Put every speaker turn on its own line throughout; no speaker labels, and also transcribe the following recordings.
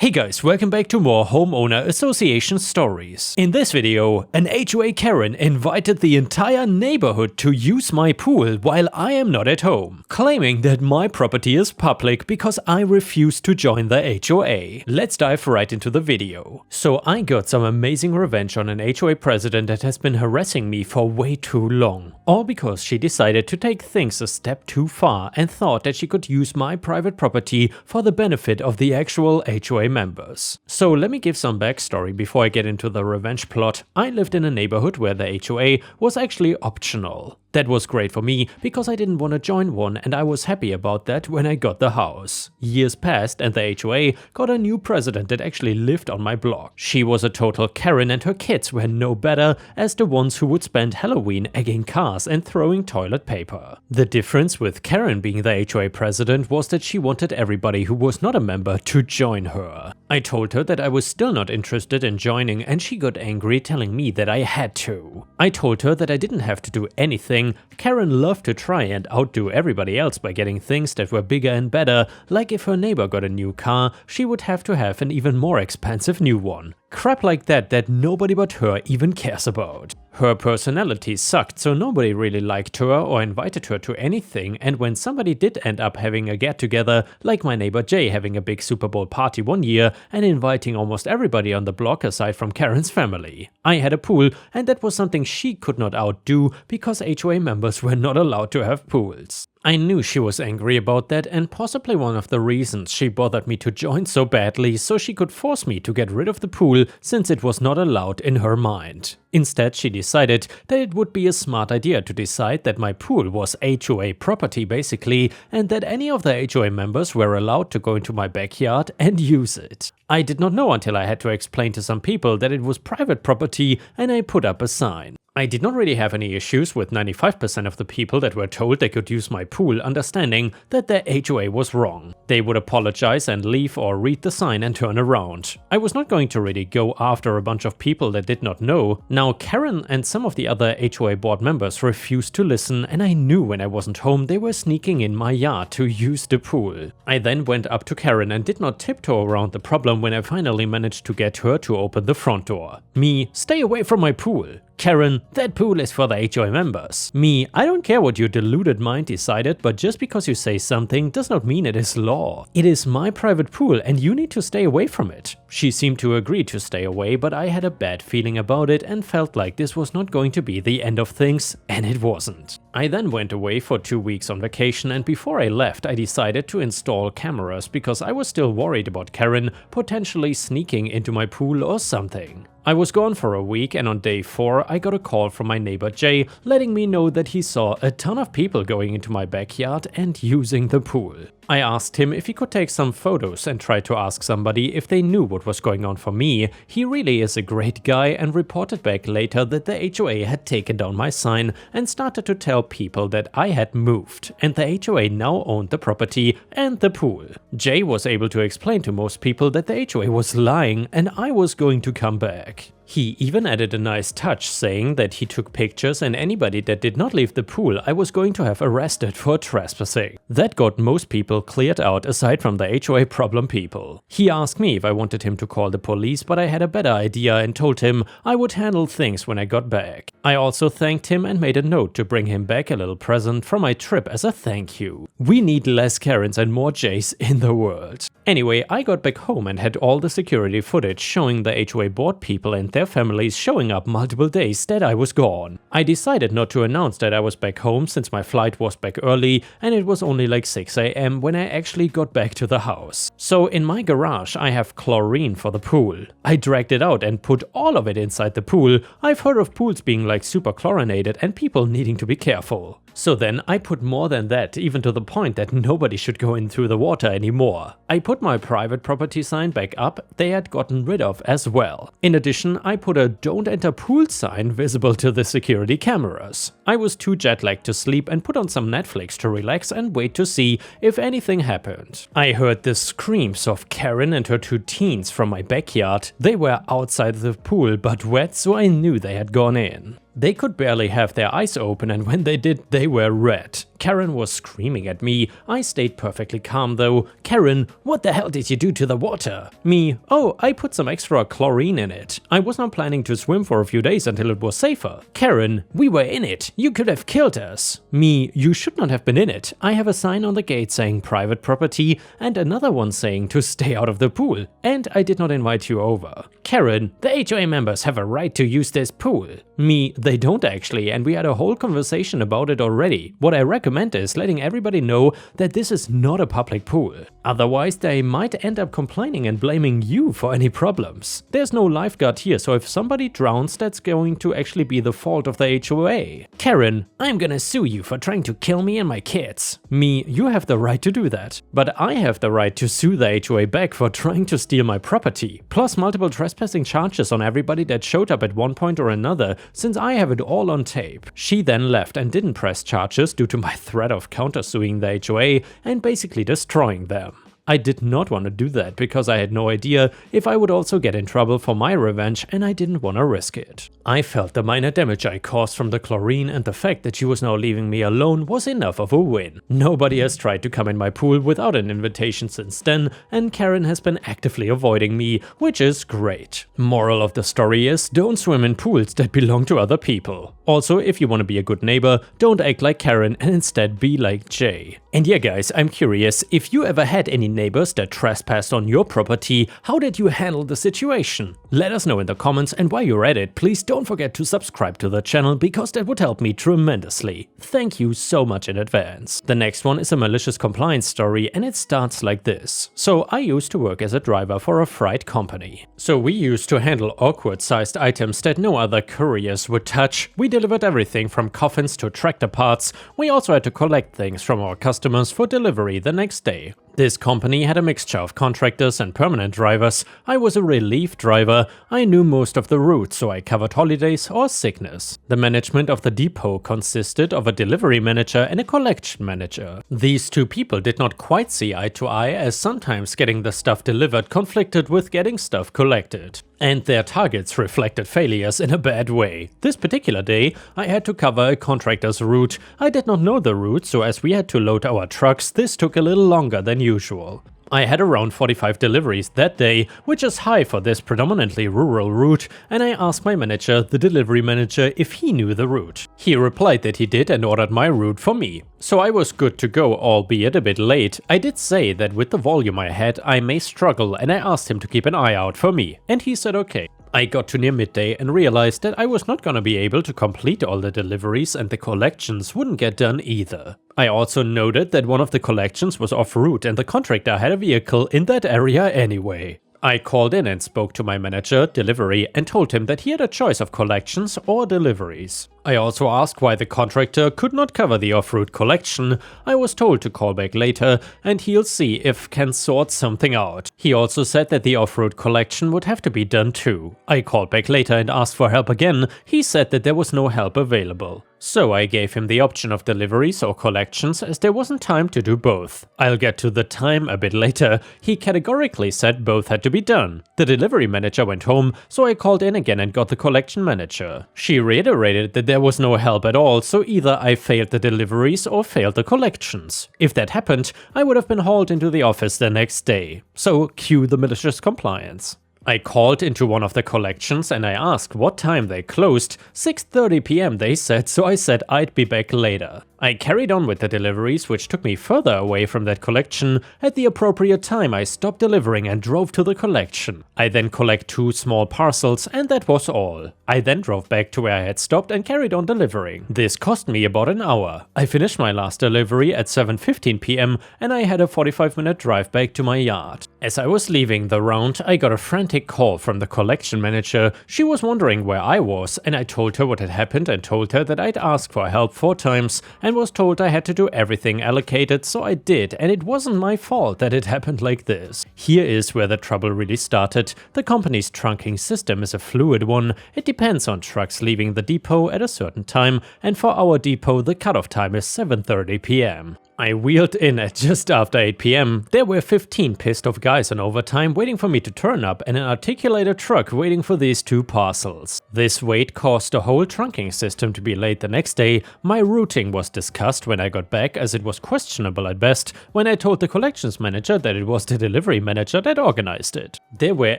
Hey guys, welcome back to more homeowner association stories. In this video, an HOA Karen invited the entire neighborhood to use my pool while I am not at home, claiming that my property is public because I refuse to join the HOA. Let's dive right into the video. So I got some amazing revenge on an HOA president that has been harassing me for way too long. All because she decided to take things a step too far and thought that she could use my private property for the benefit of the actual HOA members. So let me give some backstory before I get into the revenge plot. I lived in a neighborhood where the HOA was actually optional. That was great for me because I didn't want to join one, and I was happy about that when I got the house. Years passed and the HOA got a new president that actually lived on my block. She was a total Karen and her kids were no better as the ones who would spend Halloween egging cars and throwing toilet paper. The difference with Karen being the HOA president was that she wanted everybody who was not a member to join her. I told her that I was still not interested in joining, and she got angry, telling me that I had to. I told her that I didn't have to do anything. Karen loved to try and outdo everybody else by getting things that were bigger and better, like if her neighbor got a new car, she would have to have an even more expensive new one. Crap like that nobody but her even cares about. Her personality sucked, so nobody really liked her or invited her to anything, and when somebody did end up having a get-together, like my neighbor Jay having a big Super Bowl party one year and inviting almost everybody on the block aside from Karen's family. I had a pool, and that was something she could not outdo because HOA members were not allowed to have pools. I knew she was angry about that, and possibly one of the reasons she bothered me to join so badly, so she could force me to get rid of the pool since it was not allowed in her mind. Instead, she decided that it would be a smart idea to decide that my pool was HOA property basically, and that any of the HOA members were allowed to go into my backyard and use it. I did not know until I had to explain to some people that it was private property, and I put up a sign. I did not really have any issues with 95% of the people that were told they could use my pool understanding that their HOA was wrong. They would apologize and leave or read the sign and turn around. I was not going to really go after a bunch of people that did not know. Now Karen and some of the other HOA board members refused to listen, and I knew when I wasn't home they were sneaking in my yard to use the pool. I then went up to Karen and did not tiptoe around the problem when I finally managed to get her to open the front door. Me, stay away from my pool. Karen, that pool is for the HOA members. Me, I don't care what your deluded mind decided, but just because you say something does not mean it is law. It is my private pool and you need to stay away from it. She seemed to agree to stay away, but I had a bad feeling about it and felt like this was not going to be the end of things, and it wasn't. I then went away for 2 weeks on vacation, and before I left I decided to install cameras because I was still worried about Karen potentially sneaking into my pool or something. I was gone for a week, and on day 4 I got a call from my neighbor Jay letting me know that he saw a ton of people going into my backyard and using the pool. I asked him if he could take some photos and tried to ask somebody if they knew what was going on for me. He really is a great guy and reported back later that the HOA had taken down my sign and started to tell people that I had moved, and the HOA now owned the property and the pool. Jay was able to explain to most people that the HOA was lying and I was going to come back. He even added a nice touch, saying that he took pictures and anybody that did not leave the pool I was going to have arrested for trespassing. That got most people cleared out aside from the HOA problem people. He asked me if I wanted him to call the police, but I had a better idea and told him I would handle things when I got back. I also thanked him and made a note to bring him back a little present from my trip as a thank you. We need less Karens and more Jays in the world. Anyway, I got back home and had all the security footage showing the HOA board people and their families showing up multiple days that I was gone. I decided not to announce that I was back home since my flight was back early and it was only like 6 AM when I actually got back to the house. So in my garage I have chlorine for the pool. I dragged it out and put all of it inside the pool. I've heard of pools being like super chlorinated and people needing to be careful. So then I put more than that, even to the point that nobody should go in through the water anymore. I put my private property sign back up they had gotten rid of as well. In addition, I put a "Don't enter pool" sign visible to the security cameras. I was too jet lagged to sleep and put on some Netflix to relax and wait to see if anything happened. I heard the screams of Karen and her 2 teens from my backyard. They were outside the pool but wet, so I knew they had gone in. They could barely have their eyes open, and when they did, they were red. Karen was screaming at me. I stayed perfectly calm though. Karen, what the hell did you do to the water? Me, oh, I put some extra chlorine in it. I was not planning to swim for a few days until it was safer. Karen, we were in it. You could have killed us. Me, you should not have been in it. I have a sign on the gate saying private property and another one saying to stay out of the pool. And I did not invite you over. Karen, the HOA members have a right to use this pool. Me, they don't actually, and we had a whole conversation about it already. What I recommend is letting everybody know that this is not a public pool. Otherwise, they might end up complaining and blaming you for any problems. There's no lifeguard here, so if somebody drowns, that's going to actually be the fault of the HOA. Karen, I'm gonna sue you for trying to kill me and my kids. Me, you have the right to do that. But I have the right to sue the HOA back for trying to steal my property. Plus multiple trespassing charges on everybody that showed up at one point or another, since I have it all on tape. She then left and didn't press charges due to my threat of countersuing the HOA and basically destroying them. I did not want to do that because I had no idea if I would also get in trouble for my revenge, and I didn't want to risk it. I felt the minor damage I caused from the chlorine and the fact that she was now leaving me alone was enough of a win. Nobody has tried to come in my pool without an invitation since then, and Karen has been actively avoiding me, which is great. Moral of the story is, don't swim in pools that belong to other people. Also, if you want to be a good neighbor, don't act like Karen and instead be like Jay. And yeah guys, I'm curious, if you ever had any neighbors that trespassed on your property, how did you handle the situation? Let us know in the comments, and while you're at it, please don't forget to subscribe to the channel because that would help me tremendously. Thank you so much in advance. The next one is a malicious compliance story, and it starts like this. So I used to work as a driver for a freight company. So we used to handle awkward sized items that no other couriers would touch. We delivered everything from coffins to tractor parts. We also had to collect things from our customers for delivery the next day. This company had a mixture of contractors and permanent drivers. I was a relief driver. I knew most of the routes, so I covered holidays or sickness. The management of the depot consisted of a delivery manager and a collection manager. These two people did not quite see eye to eye, as sometimes getting the stuff delivered conflicted with getting stuff collected. And their targets reflected failures in a bad way. This particular day, I had to cover a contractor's route. I did not know the route, so as we had to load our trucks, this took a little longer than usual. I had around 45 deliveries that day, which is high for this predominantly rural route, and I asked my manager, the delivery manager, if he knew the route. He replied that he did and ordered my route for me. So I was good to go, albeit a bit late. I did say that with the volume I had, I may struggle, and I asked him to keep an eye out for me, and he said okay. I got to near midday and realized that I was not gonna be able to complete all the deliveries, and the collections wouldn't get done either. I also noted that one of the collections was off route and the contractor had a vehicle in that area anyway. I called in and spoke to my manager, delivery, and told him that he had a choice of collections or deliveries. I also asked why the contractor could not cover the off-route collection. I was told to call back later and he'll see if can sort something out. He also said that the off-route collection would have to be done too. I called back later and asked for help again. He said that there was no help available. So I gave him the option of deliveries or collections, as there wasn't time to do both. I'll get to the time a bit later. He categorically said both had to be done. The delivery manager went home, so I called in again and got the collection manager. She reiterated that there was no help at all, so either I failed the deliveries or failed the collections. If that happened, I would have been hauled into the office the next day. So cue the malicious compliance. I called into one of the collections and I asked what time they closed. 6:30 p.m. they said, so I said I'd be back later. I carried on with the deliveries, which took me further away from that collection. At the appropriate time I stopped delivering and drove to the collection. I then collect 2 small parcels and that was all. I then drove back to where I had stopped and carried on delivering. This cost me about an hour. I finished my last delivery at 7:15 p.m. and I had a 45-minute drive back to my yard. As I was leaving the round, I got a frantic call from the collection manager. She was wondering where I was, and I told her what had happened and told her that I'd asked for help 4 times and was told I had to do everything allocated, so I did, and it wasn't my fault that it happened like this. Here is where the trouble really started. The company's trunking system is a fluid one. It depends on trucks leaving the depot at a certain time, and for our depot the cutoff time is 7:30 p.m. I wheeled in at just after 8 PM. There were 15 pissed off guys on overtime waiting for me to turn up and an articulated truck waiting for these 2 parcels. This wait caused the whole trunking system to be late the next day. My routing was discussed when I got back, as it was questionable at best when I told the collections manager that it was the delivery manager that organized it. There were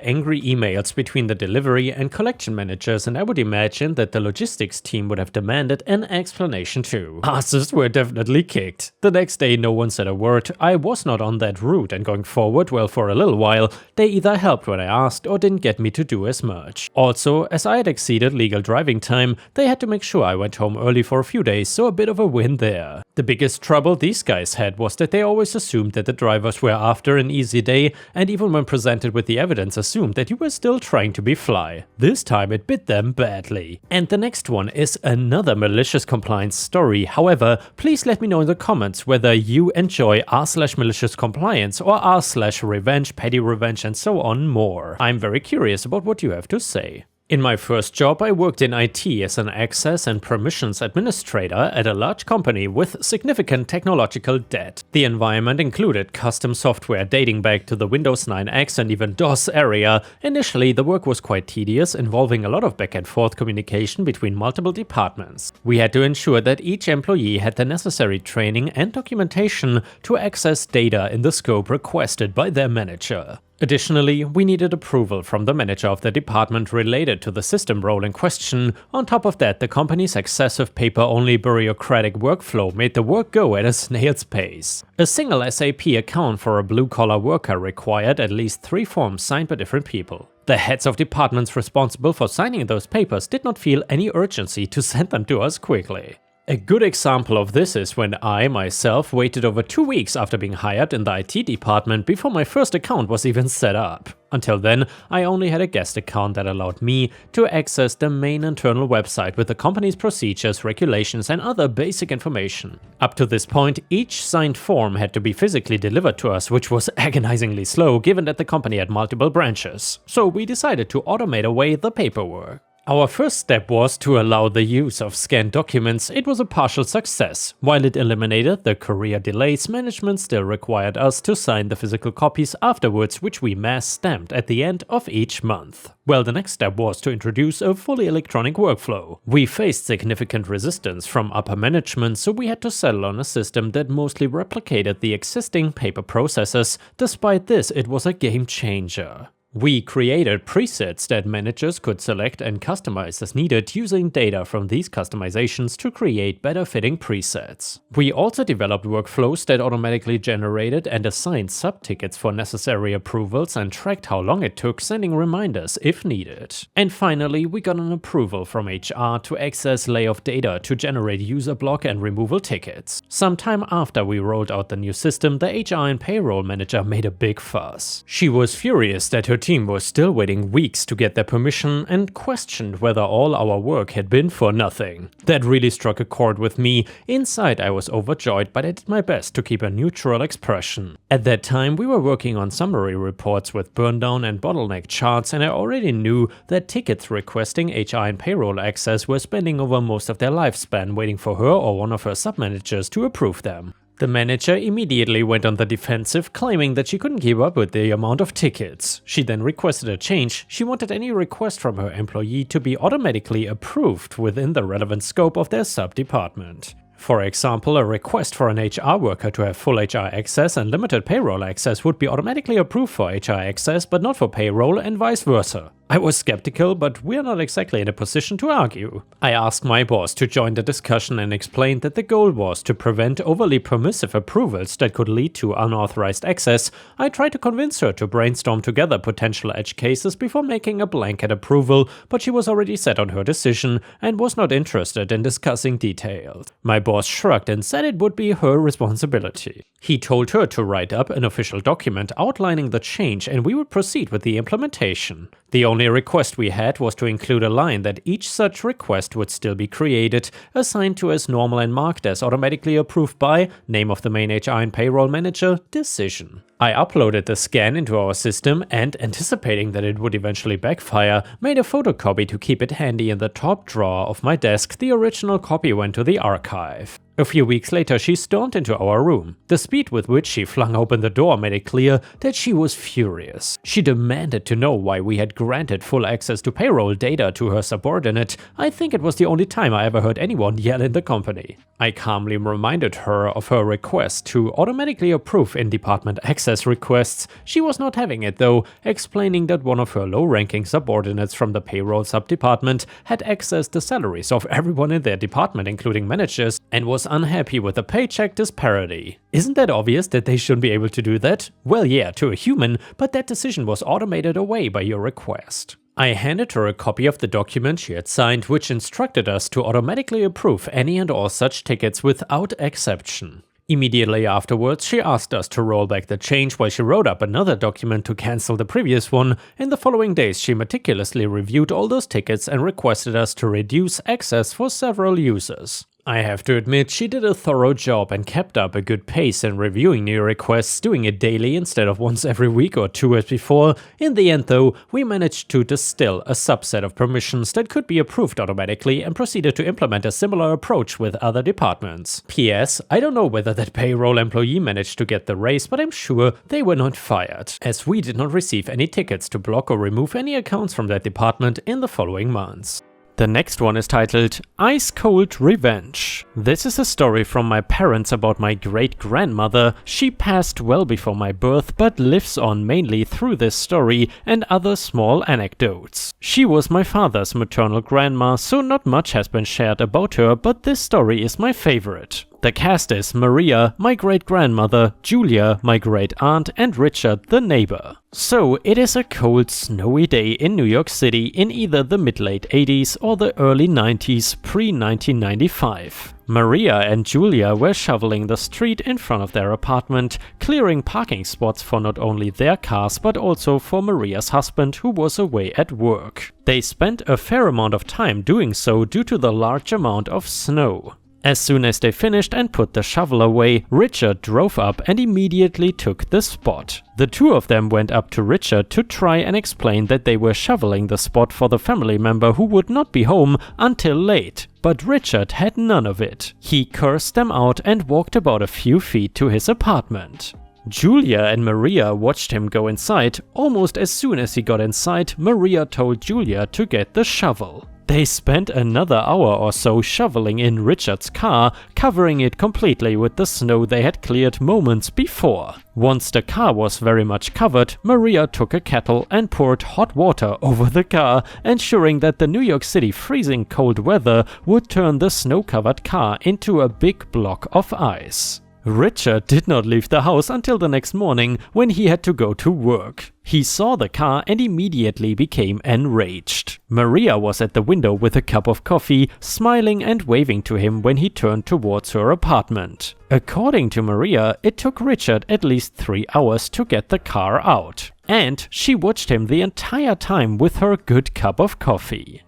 angry emails between the delivery and collection managers, and I would imagine that the logistics team would have demanded an explanation too. Asses were definitely kicked. The next day no one said a word. I was not on that route, and going forward, well, for a little while, they either helped when I asked or didn't get me to do as much. Also, as I had exceeded legal driving time, they had to make sure I went home early for a few days, so a bit of a win there. The biggest trouble these guys had was that they always assumed that the drivers were after an easy day, and even when presented with the evidence assumed that you were still trying to be fly. This time it bit them badly. And the next one is another malicious compliance story. However, please let me know in the comments whether you enjoy r/malicious compliance or r/revenge, petty revenge, and so on more. I'm very curious about what you have to say. In my first job, I worked in IT as an access and permissions administrator at a large company with significant technological debt. The environment included custom software dating back to the Windows 9X and even DOS area. Initially, the work was quite tedious, involving a lot of back and forth communication between multiple departments. We had to ensure that each employee had the necessary training and documentation to access data in the scope requested by their manager. Additionally, we needed approval from the manager of the department related to the system role in question. On top of that, the company's excessive paper-only bureaucratic workflow made the work go at a snail's pace. A single SAP account for a blue-collar worker required at least 3 forms signed by different people. The heads of departments responsible for signing those papers did not feel any urgency to send them to us quickly. A good example of this is when I, myself, waited over 2 weeks after being hired in the IT department before my first account was even set up. Until then, I only had a guest account that allowed me to access the main internal website with the company's procedures, regulations, and other basic information. Up to this point, each signed form had to be physically delivered to us, which was agonizingly slow given that the company had multiple branches. So we decided to automate away the paperwork. Our first step was to allow the use of scanned documents. It was a partial success. While it eliminated the courier delays, management still required us to sign the physical copies afterwards, which we mass stamped at the end of each month. Well, the next step was to introduce a fully electronic workflow. We faced significant resistance from upper management, so we had to settle on a system that mostly replicated the existing paper processes. Despite this, it was a game changer. We created presets that managers could select and customize as needed, using data from these customizations to create better fitting presets. We also developed workflows that automatically generated and assigned sub-tickets for necessary approvals and tracked how long it took, sending reminders if needed. And finally, we got an approval from HR to access layoff data to generate user block and removal tickets. Sometime after we rolled out the new system, the HR and payroll manager made a big fuss. She was furious that her team was still waiting weeks to get their permission and questioned whether all our work had been for nothing. That really struck a chord with me. Inside I was overjoyed, but I did my best to keep a neutral expression. At that time we were working on summary reports with burndown and bottleneck charts, and I already knew that tickets requesting HR and payroll access were spending over most of their lifespan waiting for her or one of her sub-managers to approve them. The manager immediately went on the defensive, claiming that she couldn't keep up with the amount of tickets. She then requested a change. She wanted any request from her employee to be automatically approved within the relevant scope of their sub-department. For example, a request for an HR worker to have full HR access and limited payroll access would be automatically approved for HR access, but not for payroll, and vice versa. I was skeptical, but we're not exactly in a position to argue. I asked my boss to join the discussion and explained that the goal was to prevent overly permissive approvals that could lead to unauthorized access. I tried to convince her to brainstorm together potential edge cases before making a blanket approval, but she was already set on her decision and was not interested in discussing details. My boss shrugged and said it would be her responsibility. He told her to write up an official document outlining the change, and we would proceed with the implementation. The only request we had was to include a line that each such request would still be created, assigned to as normal and marked as automatically approved by name of the main HR and payroll manager, decision. I uploaded the scan into our system and, anticipating that it would eventually backfire, made a photocopy to keep it handy in the top drawer of my desk. The original copy went to the archive. A few weeks later, she stormed into our room. The speed with which she flung open the door made it clear that she was furious. She demanded to know why we had granted full access to payroll data to her subordinate. I think it was the only time I ever heard anyone yell in the company. I calmly reminded her of her request to automatically approve in-department access requests. She was not having it though, explaining that one of her low-ranking subordinates from the payroll sub-department had accessed the salaries of everyone in their department, including managers, and was unhappy with the paycheck disparity. Isn't that obvious that they shouldn't be able to do that? Well, yeah, to a human, but that decision was automated away by your request. I handed her a copy of the document she had signed, which instructed us to automatically approve any and all such tickets without exception. Immediately afterwards, she asked us to roll back the change while she wrote up another document to cancel the previous one. In the following days, she meticulously reviewed all those tickets and requested us to reduce access for several users. I have to admit, she did a thorough job and kept up a good pace in reviewing new requests, doing it daily instead of once every week or two as before. In the end though, we managed to distill a subset of permissions that could be approved automatically and proceeded to implement a similar approach with other departments. P.S. I don't know whether that payroll employee managed to get the raise, but I'm sure they were not fired, as we did not receive any tickets to block or remove any accounts from that department in the following months. The next one is titled Ice Cold Revenge. This is a story from my parents about my great-grandmother. She passed well before my birth, but lives on mainly through this story and other small anecdotes. She was my father's maternal grandma, so not much has been shared about her, but this story is my favorite. The cast is Maria, my great-grandmother, Julia, my great-aunt, and Richard, the neighbor. So, it is a cold, snowy day in New York City in either the mid-late 80s or the early 90s, pre-1995. Maria and Julia were shoveling the street in front of their apartment, clearing parking spots for not only their cars but also for Maria's husband, who was away at work. They spent a fair amount of time doing so due to the large amount of snow. As soon as they finished and put the shovel away, Richard drove up and immediately took the spot. The two of them went up to Richard to try and explain that they were shoveling the spot for the family member who would not be home until late. But Richard had none of it. He cursed them out and walked about a few feet to his apartment. Julia and Maria watched him go inside. Almost as soon as he got inside, Maria told Julia to get the shovel. They spent another hour or so shoveling in Richard's car, covering it completely with the snow they had cleared moments before. Once the car was very much covered, Maria took a kettle and poured hot water over the car, ensuring that the New York City freezing cold weather would turn the snow-covered car into a big block of ice. Richard did not leave the house until the next morning, when he had to go to work. He saw the car and immediately became enraged. Maria was at the window with a cup of coffee, smiling and waving to him when he turned towards her apartment. According to Maria, it took Richard at least 3 hours to get the car out. And she watched him the entire time with her good cup of coffee.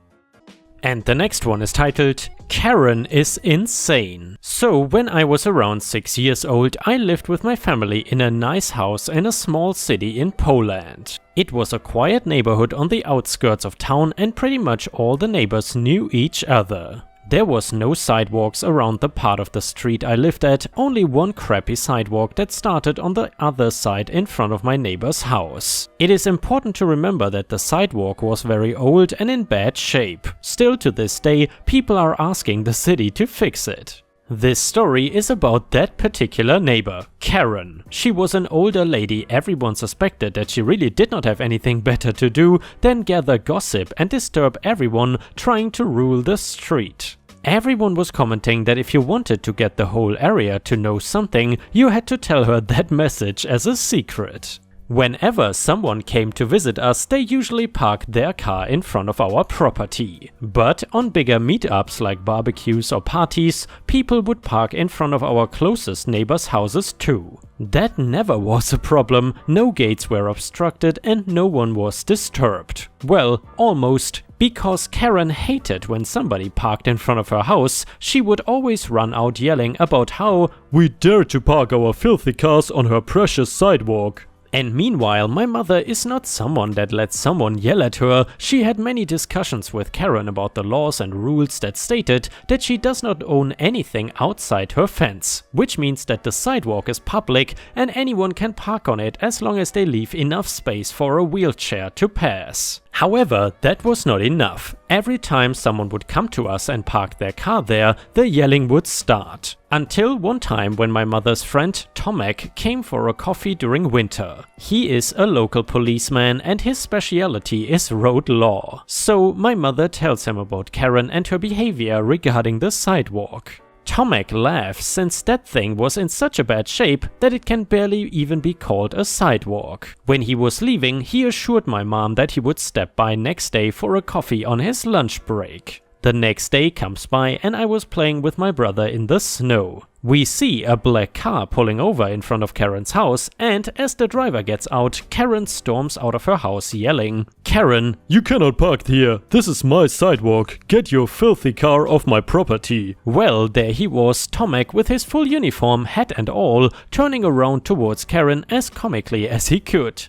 And the next one is titled Karen is Insane. So, when I was around 6 years old, I lived with my family in a nice house in a small city in Poland. It was a quiet neighborhood on the outskirts of town and pretty much all the neighbors knew each other. There was no sidewalks around the part of the street I lived at, only one crappy sidewalk that started on the other side in front of my neighbor's house. It is important to remember that the sidewalk was very old and in bad shape. Still to this day, people are asking the city to fix it. This story is about that particular neighbor, Karen. She was an older lady. Everyone suspected that she really did not have anything better to do than gather gossip and disturb everyone trying to rule the street. Everyone was commenting that if you wanted to get the whole area to know something, you had to tell her that message as a secret. Whenever someone came to visit us, they usually parked their car in front of our property. But on bigger meetups like barbecues or parties, people would park in front of our closest neighbors' houses too. That never was a problem, no gates were obstructed and no one was disturbed. Well, almost. Because Karen hated when somebody parked in front of her house, she would always run out yelling about how we dare to park our filthy cars on her precious sidewalk. And meanwhile, my mother is not someone that lets someone yell at her. She had many discussions with Karen about the laws and rules that stated that she does not own anything outside her fence, which means that the sidewalk is public and anyone can park on it as long as they leave enough space for a wheelchair to pass. However, that was not enough. Every time someone would come to us and park their car there, the yelling would start. Until one time when my mother's friend Tomek came for a coffee during winter. He is a local policeman and his specialty is road law. So my mother tells him about Karen and her behavior regarding the sidewalk. Tomek laughs since that thing was in such a bad shape that it can barely even be called a sidewalk. When he was leaving, he assured my mom that he would step by next day for a coffee on his lunch break. The next day comes by and I was playing with my brother in the snow. We see a black car pulling over in front of Karen's house, and as the driver gets out, Karen storms out of her house yelling, "Karen, you cannot park here. This is my sidewalk. Get your filthy car off my property." Well, there he was, Tomek with his full uniform, hat and all, turning around towards Karen as comically as he could.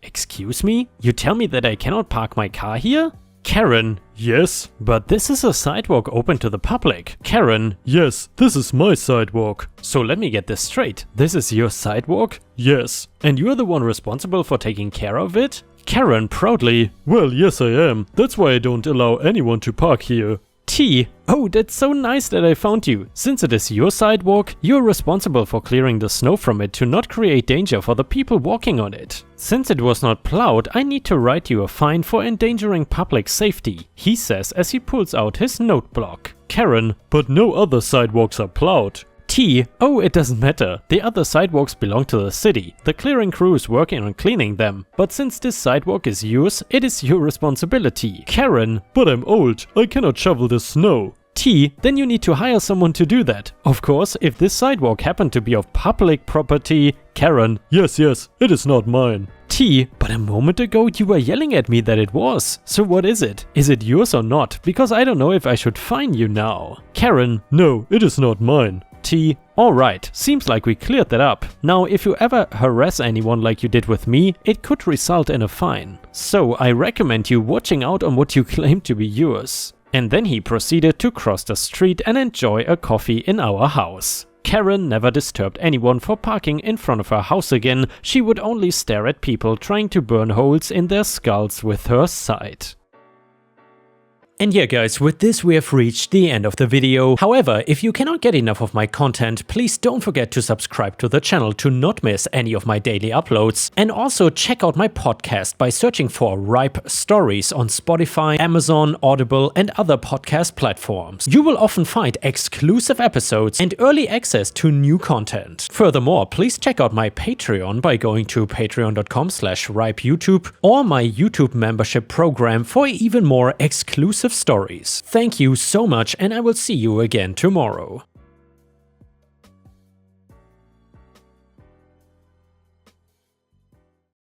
Excuse me? You tell me that I cannot park my car here? Karen, yes, but this is a sidewalk open to the public. Karen, yes, this is my sidewalk. So let me get this straight. This is your sidewalk? Yes. And you're the one responsible for taking care of it? Karen proudly, well, yes I am. That's why I don't allow anyone to park here. Oh, that's so nice that I found you. Since it is your sidewalk, you're responsible for clearing the snow from it to not create danger for the people walking on it. Since it was not plowed, I need to write you a fine for endangering public safety, he says as he pulls out his note block. Karen, but no other sidewalks are plowed. Oh, it doesn't matter. The other sidewalks belong to the city. The clearing crew is working on cleaning them. But since this sidewalk is yours, it is your responsibility. Karen, but I'm old. I cannot shovel the snow. Then you need to hire someone to do that. Of course, if this sidewalk happened to be of public property. Karen, yes, it is not mine. But a moment ago you were yelling at me that it was. So what is it? Is it yours or not? Because I don't know if I should fine you now. Karen, no, it is not mine. Alright, seems like we cleared that up. Now, if you ever harass anyone like you did with me, it could result in a fine. So I recommend you watching out on what you claim to be yours. And then he proceeded to cross the street and enjoy a coffee in our house. Karen never disturbed anyone for parking in front of her house again. She would only stare at people trying to burn holes in their skulls with her side. And yeah guys, with this we have reached the end of the video. However, if you cannot get enough of my content, please don't forget to subscribe to the channel to not miss any of my daily uploads. And also check out my podcast by searching for Ripe Stories on Spotify, Amazon, Audible and other podcast platforms. You will often find exclusive episodes and early access to new content. Furthermore, please check out my Patreon by going to patreon.com/ripeyoutube or my YouTube membership program for even more exclusive stories. Thank you so much and I will see you again tomorrow.